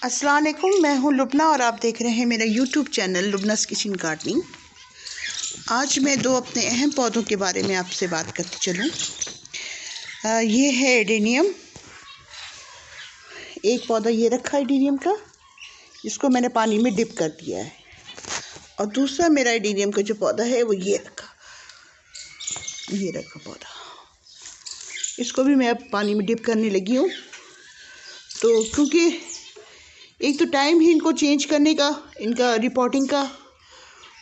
अस्सलाम वालेकुम, मैं हूं लुबना और आप देख रहे हैं मेरा यूट्यूब चैनल लुबनास किचन गार्डनिंग। आज मैं दो अपने अहम पौधों के बारे में आपसे बात करते चलूं। ये है एडेनियम। एक पौधा ये रखा है एडेनियम का, जिसको मैंने पानी में डिप कर दिया है। और दूसरा मेरा एडेनियम का जो पौधा है वो ये रखा पौधा। इसको भी मैं अब पानी में डिप करने लगी हूँ। तो क्योंकि एक तो टाइम ही इनको चेंज करने का, इनका रिपोर्टिंग का,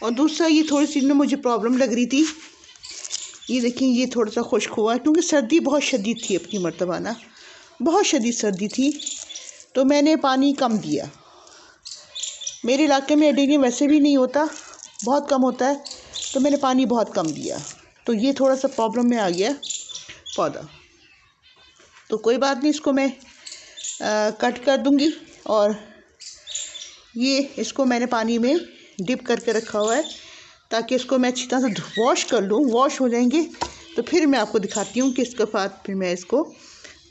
और दूसरा ये थोड़ी सी इनमें मुझे प्रॉब्लम लग रही थी। ये देखिए, ये थोड़ा सा खुश्क हुआ है क्योंकि सर्दी बहुत शदीद थी अपनी मर्तबा ना, बहुत शदीद सर्दी थी, तो मैंने पानी कम दिया। मेरे इलाके में एडेनियम वैसे भी नहीं होता, बहुत कम होता है, तो मैंने पानी बहुत कम दिया, तो ये थोड़ा सा प्रॉब्लम में आ गया पौधा। तो कोई बात नहीं, इसको मैं कट कर दूंगी। और ये इसको मैंने पानी में डिप करके रखा हुआ है ताकि इसको मैं अच्छी तरह से वॉश कर लूँ। वॉश हो जाएंगे तो फिर मैं आपको दिखाती हूँ कि इसके बाद फिर मैं इसको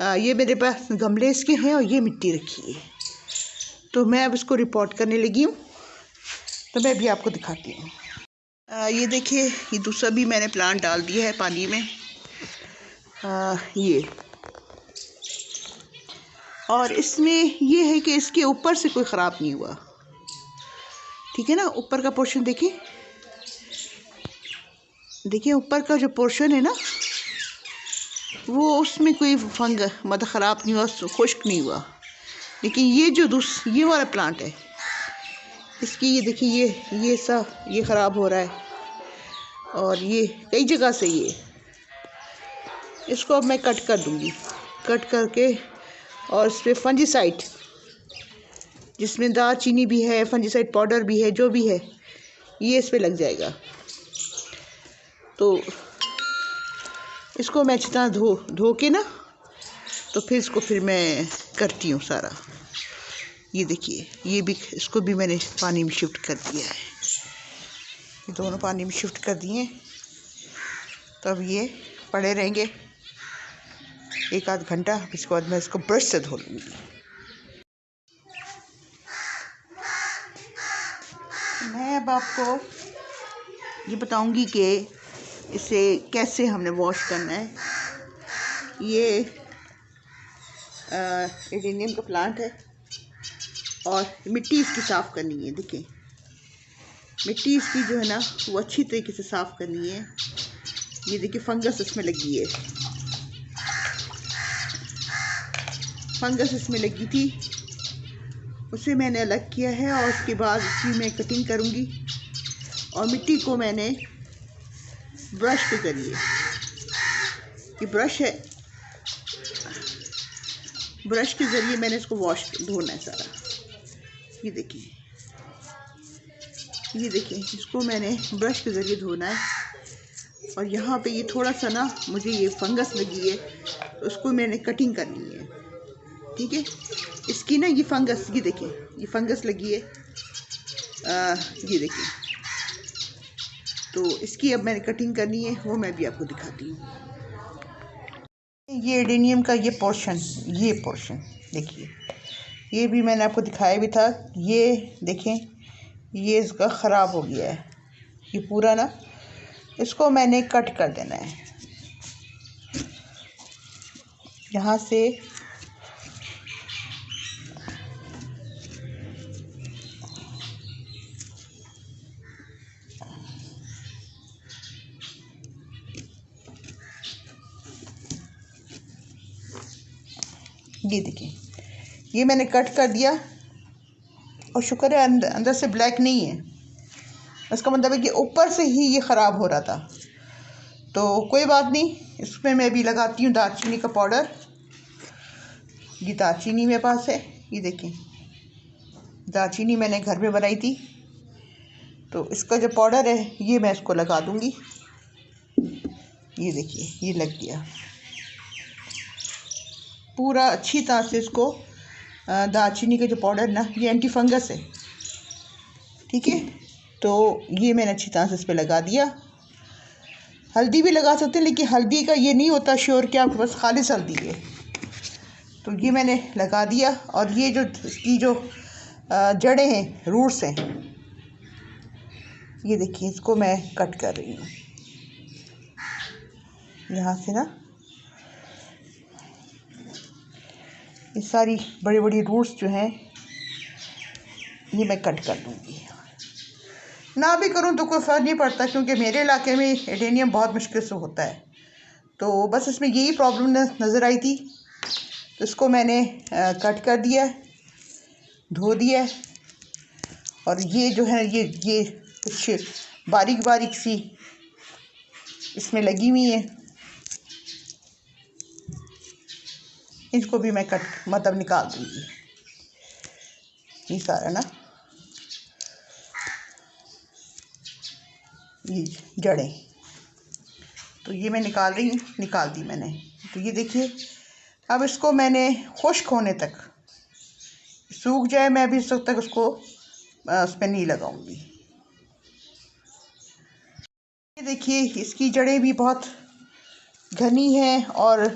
ये मेरे पास गमले इसके हैं और ये मिट्टी रखी है, तो मैं अब इसको रिपोर्ट करने लगी हूँ, तो मैं भी आपको दिखाती हूँ। ये देखिए, ये दूसरा भी मैंने प्लांट डाल दिया है पानी में। ये और इसमें ये है कि इसके ऊपर से कोई ख़राब नहीं हुआ, ठीक है ना। ऊपर का पोर्शन देखिए, ऊपर का जो पोर्शन है ना, वो उसमें कोई मतलब ख़राब नहीं हुआ, खुश्क नहीं हुआ। लेकिन ये जो ये वाला प्लांट है, इसकी ये देखिए, ये ख़राब हो रहा है, और ये कई जगह से इसको अब मैं कट कर दूँगी। कट करके और इस पर फंजीसाइड, जिसमें दालचीनी भी है, फंजीसाइड पाउडर भी है, जो भी है ये इस पे लग जाएगा। तो इसको मैं अच्छी तरह धो के ना, तो फिर मैं करती हूँ सारा। ये देखिए, ये भी, इसको भी मैंने पानी में शिफ्ट कर दिया है। ये दोनों पानी में शिफ्ट कर दिए, तब ये पड़े रहेंगे एक आध घंटा। इसके बाद मैं इसको ब्रश से धो लूँगी। मैं अब आपको ये बताऊंगी कि इसे कैसे हमने वॉश करना है। ये एडेनियम का प्लांट है और मिट्टी इसकी साफ़ करनी है। देखिए, मिट्टी इसकी जो है ना, वो अच्छी तरीके से साफ़ करनी है। ये देखिए, फंगस इसमें लगी है, फंगस इसमें लगी थी, उसे मैंने अलग किया है। और उसके बाद इसकी मैं कटिंग करूँगी, और मिट्टी को मैंने ब्रश के ज़रिए, ये ब्रश है, ब्रश के ज़रिए मैंने इसको धोना है सारा। ये देखिए, इसको मैंने ब्रश के ज़रिए धोना है। और यहाँ पे ये थोड़ा सा ना, मुझे ये फंगस लगी है, तो उसको मैंने कटिंग करनी है, ठीक है। इसकी ना ये फंगस, ये देखिए, ये फंगस लगी है, ये देखिए, तो इसकी अब मैंने कटिंग करनी है, वो मैं भी आपको दिखाती हूँ। ये एडेनियम का ये पोर्शन देखिए, ये भी मैंने आपको दिखाया भी था। ये देखें, ये इसका ख़राब हो गया है, ये पूरा ना, इसको मैंने कट कर देना है यहाँ से। ये देखिए, ये मैंने कट कर दिया, और शुक्र है अंदर से ब्लैक नहीं है। इसका मतलब है कि ऊपर से ही ये ख़राब हो रहा था। तो कोई बात नहीं, इसमें मैं भी लगाती हूँ दालचीनी का पाउडर। ये दालचीनी मेरे पास है, ये देखें, दालचीनी मैंने घर में बनाई थी, तो इसका जो पाउडर है ये मैं इसको लगा दूँगी। ये देखिए, ये लग गया पूरा अच्छी तरह से। इसको दालचीनी का जो पाउडर ना, ये एंटी फंगस है, ठीक है। तो ये मैंने अच्छी तरह से इस पर लगा दिया। हल्दी भी लगा सकते हैं, लेकिन हल्दी का ये नहीं होता श्योर कि आपके पास खालिस हल्दी है, तो ये मैंने लगा दिया। और ये जो इसकी जो जड़ें हैं, रूट्स हैं, ये देखिए, इसको मैं कट कर रही हूँ यहाँ से ना। ये सारी बड़ी बड़ी रूट्स जो हैं ये मैं कट कर दूँगी। ना भी करूँ तो कोई फ़र्क नहीं पड़ता, क्योंकि मेरे इलाके में एडेनियम बहुत मुश्किल से होता है। तो बस इसमें यही प्रॉब्लम नज़र आई थी, तो इसको मैंने कट कर दिया, धो दिया। और ये जो है ये कुछ बारीक बारीक सी इसमें लगी हुई है, इनको भी मैं मतलब निकाल दूँगी। ये सारा ना, ये जड़ें, तो ये मैं निकाल रही हूँ, निकाल दी मैंने। तो ये देखिए, अब इसको मैंने खुश्क होने तक, सूख जाए, मैं भी उस वक्त तक उसको उस पर नहीं लगाऊंगी। ये देखिए, इसकी जड़ें भी बहुत घनी हैं और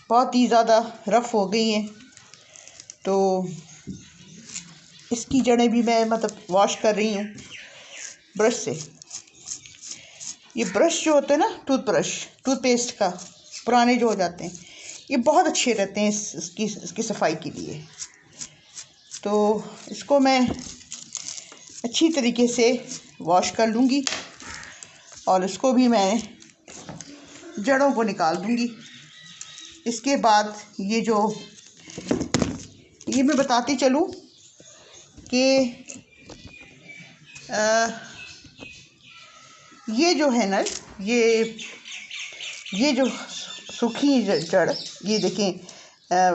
बहुत ही ज़्यादा रफ़ हो गई हैं। तो इसकी जड़ें भी मैं मतलब वॉश कर रही हूँ ब्रश से। ये ब्रश जो होते हैं ना, टूथपेस्ट का, पुराने जो हो जाते हैं, ये बहुत अच्छे रहते हैं इसकी सफाई के लिए। तो इसको मैं अच्छी तरीके से वॉश कर लूँगी और इसको भी मैं जड़ों को निकाल दूँगी। इसके बाद ये मैं बताती चलूँ कि ये जो है ना, ये जो सूखी जड़, ये देखें,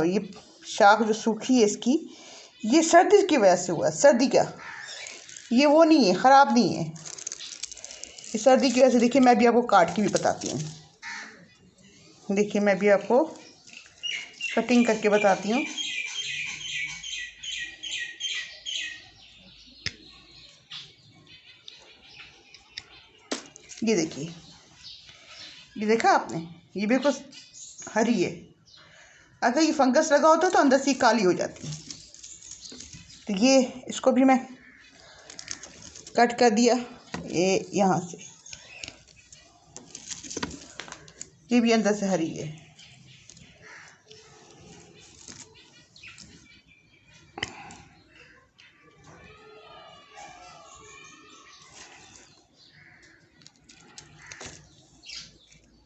ये शाख जो सूखी है इसकी, ये सर्दी की वजह से हुआ है। सर्दी का ये वो नहीं है, ख़राब नहीं है, ये सर्दी की वजह से। देखिए, मैं भी आपको काट के भी बताती हूँ। देखिए, मैं भी आपको कटिंग करके बताती हूँ। ये देखिए, ये देखा आपने, ये बिल्कुल हरी है। अगर ये फंगस लगा होता तो अंदर से काली हो जाती। तो ये इसको भी मैं कट कर दिया, ये यहाँ से, ये भी अंदर से हरी है।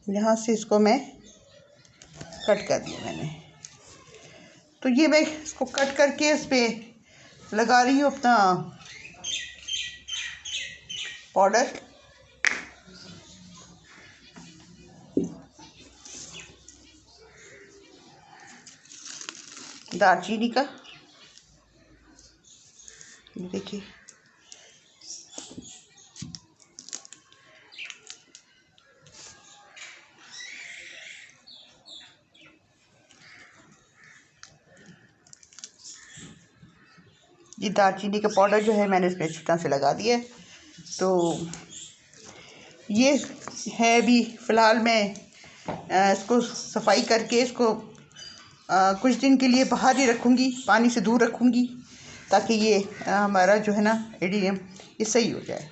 यहाँ से इसको मैं कट कर दिया मैंने। तो ये मैं इसको कट करके इस पर लगा रही हूँ अपना पाउडर। दालचीनी का, ये देखिए, ये दालचीनी का पाउडर जो है मैंने इसमें अच्छी तरह से लगा दिया है। तो ये है भी फ़िलहाल मैं इसको सफाई करके इसको कुछ दिन के लिए बाहर ही रखूँगी, पानी से दूर रखूँगी, ताकि ये हमारा जो है ना एडेनियम ये सही हो जाए।